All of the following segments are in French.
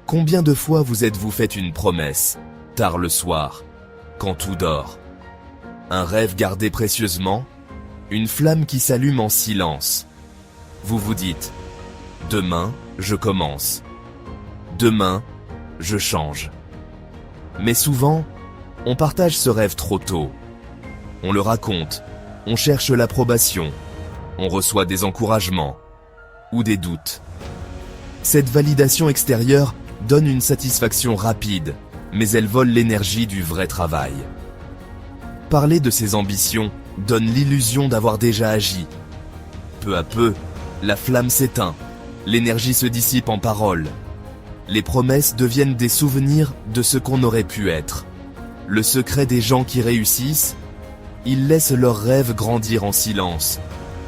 Combien de fois vous êtes-vous fait une promesse, tard le soir, quand tout dort? Un rêve gardé précieusement, une flamme qui s'allume en silence. Vous vous dites, demain, je commence. Demain, je change. Mais souvent, on partage ce rêve trop tôt. On le raconte, on cherche l'approbation, on reçoit des encouragements ou des doutes. Cette validation extérieure donne une satisfaction rapide, mais elle vole l'énergie du vrai travail. Parler de ses ambitions donne l'illusion d'avoir déjà agi. Peu à peu, la flamme s'éteint, l'énergie se dissipe en paroles. Les promesses deviennent des souvenirs de ce qu'on aurait pu être. Le secret des gens qui réussissent, ils laissent leurs rêves grandir en silence.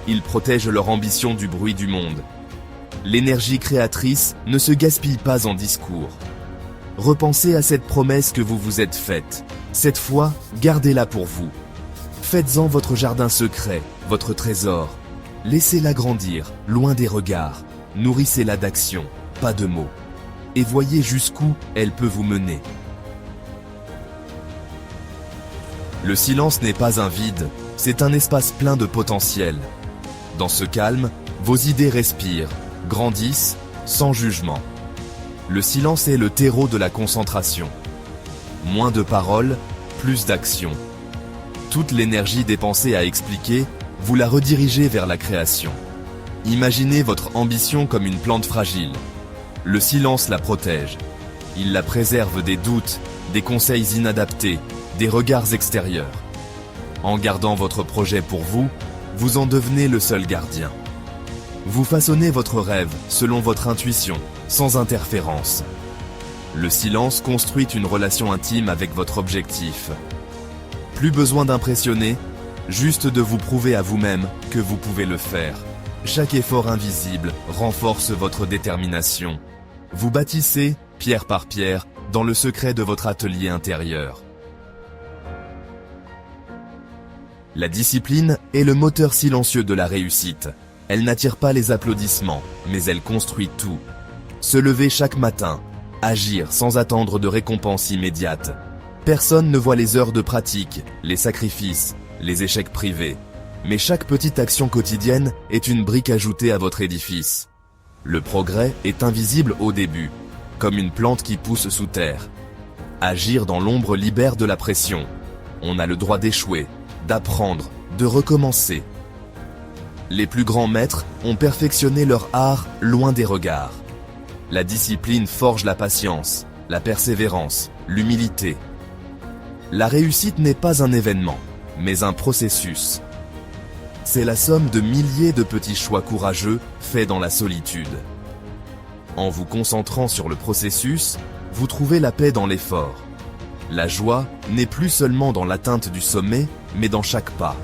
Ils protègent leur ambition du bruit du monde. L'énergie créatrice ne se gaspille pas en discours. Repensez à cette promesse que vous vous êtes faite. Cette fois, gardez-la pour vous. Faites-en votre jardin secret, votre trésor. Laissez-la grandir, loin des regards. Nourrissez-la d'actions, pas de mots. Et voyez jusqu'où elle peut vous mener. Le silence n'est pas un vide, c'est un espace plein de potentiel. Dans ce calme, vos idées respirent, grandissent, sans jugement. Le silence est le terreau de la concentration. Moins de paroles, plus d'action. Toute l'énergie dépensée à expliquer, vous la redirigez vers la création. Imaginez votre ambition comme une plante fragile. Le silence la protège. Il la préserve des doutes, des conseils inadaptés, des regards extérieurs. En gardant votre projet pour vous, vous en devenez le seul gardien. Vous façonnez votre rêve selon votre intuition, sans interférence. Le silence construit une relation intime avec votre objectif. Plus besoin d'impressionner, juste de vous prouver à vous-même que vous pouvez le faire. Chaque effort invisible renforce votre détermination. Vous bâtissez, pierre par pierre, dans le secret de votre atelier intérieur. La discipline est le moteur silencieux de la réussite. Elle n'attire pas les applaudissements, mais elle construit tout. Se lever chaque matin, agir sans attendre de récompense immédiate. Personne ne voit les heures de pratique, les sacrifices, les échecs privés. Mais chaque petite action quotidienne est une brique ajoutée à votre édifice. Le progrès est invisible au début, comme une plante qui pousse sous terre. Agir dans l'ombre libère de la pression. On a le droit d'échouer, d'apprendre, de recommencer. Les plus grands maîtres ont perfectionné leur art loin des regards. La discipline forge la patience, la persévérance, l'humilité. La réussite n'est pas un événement, mais un processus. C'est la somme de milliers de petits choix courageux faits dans la solitude. En vous concentrant sur le processus, vous trouvez la paix dans l'effort. La joie n'est plus seulement dans l'atteinte du sommet, mais dans chaque pas.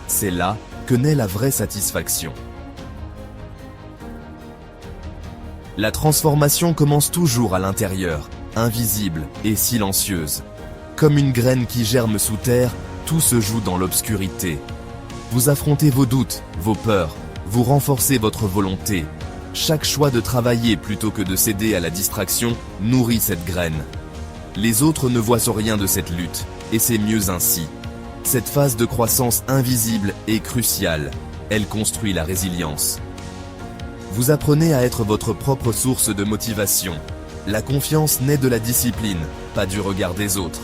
C'est là que naît la vraie satisfaction. La transformation commence toujours à l'intérieur, invisible et silencieuse. Comme une graine qui germe sous terre, tout se joue dans l'obscurité. Vous affrontez vos doutes, vos peurs, vous renforcez votre volonté. Chaque choix de travailler plutôt que de céder à la distraction nourrit cette graine. Les autres ne voient rien de cette lutte, et c'est mieux ainsi. Cette phase de croissance invisible est cruciale. Elle construit la résilience. Vous apprenez à être votre propre source de motivation. La confiance naît de la discipline, pas du regard des autres.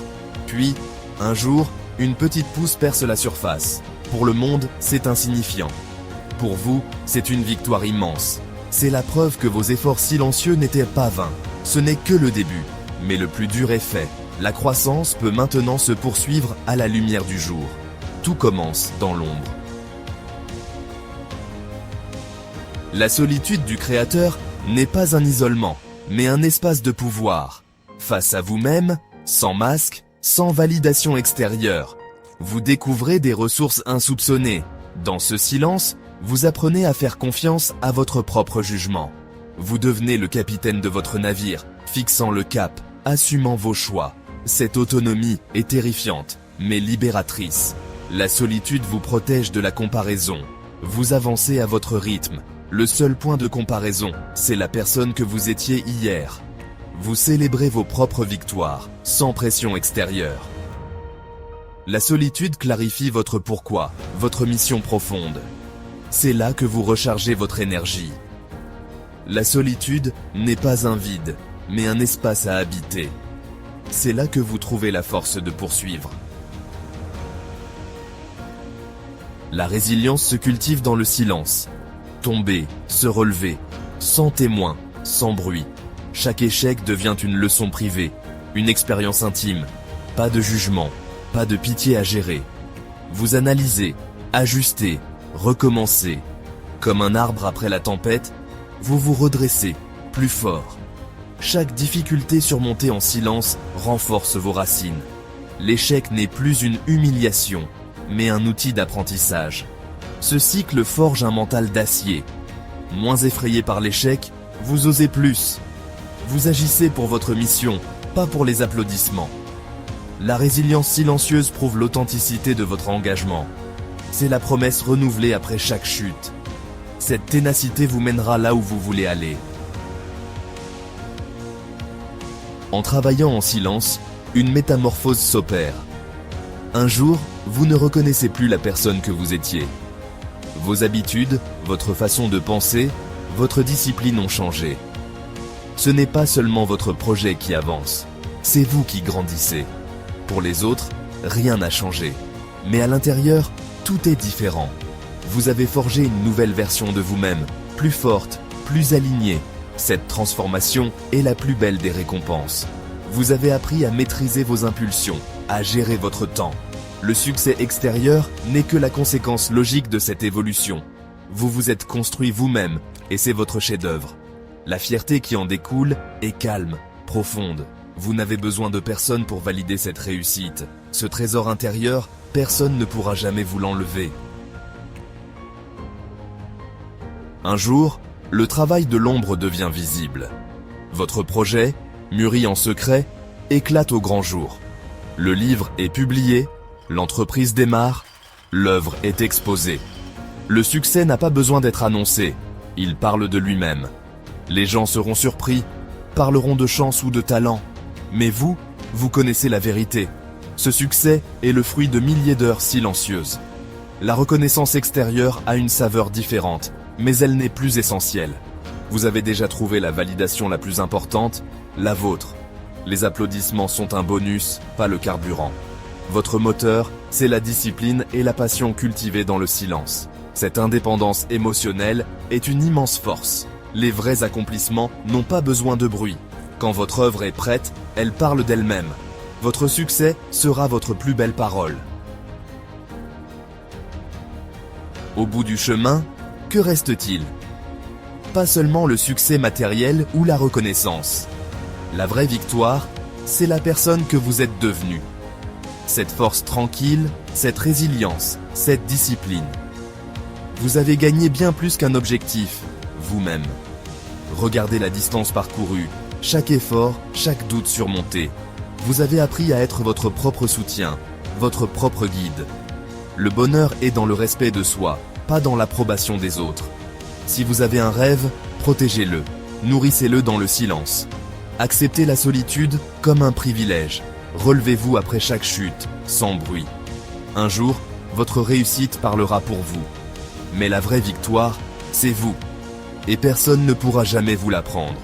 Puis, un jour, une petite pousse perce la surface. Pour le monde, c'est insignifiant. Pour vous, c'est une victoire immense. C'est la preuve que vos efforts silencieux n'étaient pas vains. Ce n'est que le début, mais le plus dur est fait. La croissance peut maintenant se poursuivre à la lumière du jour. Tout commence dans l'ombre. La solitude du créateur n'est pas un isolement, mais un espace de pouvoir. Face à vous-même, sans masque, sans validation extérieure, vous découvrez des ressources insoupçonnées. Dans ce silence, vous apprenez à faire confiance à votre propre jugement. Vous devenez le capitaine de votre navire, fixant le cap, assumant vos choix. Cette autonomie est terrifiante, mais libératrice. La solitude vous protège de la comparaison. Vous avancez à votre rythme. Le seul point de comparaison, c'est la personne que vous étiez hier. Vous célébrez vos propres victoires, sans pression extérieure. La solitude clarifie votre pourquoi, votre mission profonde. C'est là que vous rechargez votre énergie. La solitude n'est pas un vide, mais un espace à habiter. C'est là que vous trouvez la force de poursuivre. La résilience se cultive dans le silence. Tomber, se relever, sans témoin, sans bruit. Chaque échec devient une leçon privée, une expérience intime. Pas de jugement, pas de pitié à gérer. Vous analysez, ajustez, recommencez. Comme un arbre après la tempête, vous vous redressez, plus fort. Chaque difficulté surmontée en silence renforce vos racines. L'échec n'est plus une humiliation, mais un outil d'apprentissage. Ce cycle forge un mental d'acier. Moins effrayé par l'échec, vous osez plus. Vous agissez pour votre mission, pas pour les applaudissements. La résilience silencieuse prouve l'authenticité de votre engagement. C'est la promesse renouvelée après chaque chute. Cette ténacité vous mènera là où vous voulez aller. En travaillant en silence, une métamorphose s'opère. Un jour, vous ne reconnaissez plus la personne que vous étiez. Vos habitudes, votre façon de penser, votre discipline ont changé. Ce n'est pas seulement votre projet qui avance, c'est vous qui grandissez. Pour les autres, rien n'a changé. Mais à l'intérieur, tout est différent. Vous avez forgé une nouvelle version de vous-même, plus forte, plus alignée. Cette transformation est la plus belle des récompenses. Vous avez appris à maîtriser vos impulsions, à gérer votre temps. Le succès extérieur n'est que la conséquence logique de cette évolution. Vous vous êtes construit vous-même, et c'est votre chef-d'œuvre. La fierté qui en découle est calme, profonde. Vous n'avez besoin de personne pour valider cette réussite. Ce trésor intérieur, personne ne pourra jamais vous l'enlever. Un jour, le travail de l'ombre devient visible. Votre projet, mûri en secret, éclate au grand jour. Le livre est publié, l'entreprise démarre, l'œuvre est exposée. Le succès n'a pas besoin d'être annoncé, il parle de lui-même. Les gens seront surpris, parleront de chance ou de talent. Mais vous, vous connaissez la vérité. Ce succès est le fruit de milliers d'heures silencieuses. La reconnaissance extérieure a une saveur différente, mais elle n'est plus essentielle. Vous avez déjà trouvé la validation la plus importante, la vôtre. Les applaudissements sont un bonus, pas le carburant. Votre moteur, c'est la discipline et la passion cultivées dans le silence. Cette indépendance émotionnelle est une immense force. Les vrais accomplissements n'ont pas besoin de bruit. Quand votre œuvre est prête, elle parle d'elle-même. Votre succès sera votre plus belle parole. Au bout du chemin, que reste-t-il? Pas seulement le succès matériel ou la reconnaissance. La vraie victoire, c'est la personne que vous êtes devenue. Cette force tranquille, cette résilience, cette discipline. Vous avez gagné bien plus qu'un objectif, vous-même. Regardez la distance parcourue, chaque effort, chaque doute surmonté. Vous avez appris à être votre propre soutien, votre propre guide. Le bonheur est dans le respect de soi, pas dans l'approbation des autres. Si vous avez un rêve, protégez-le, nourrissez-le dans le silence. Acceptez la solitude comme un privilège. Relevez-vous après chaque chute, sans bruit. Un jour, votre réussite parlera pour vous. Mais la vraie victoire, c'est vous. Et personne ne pourra jamais vous la prendre.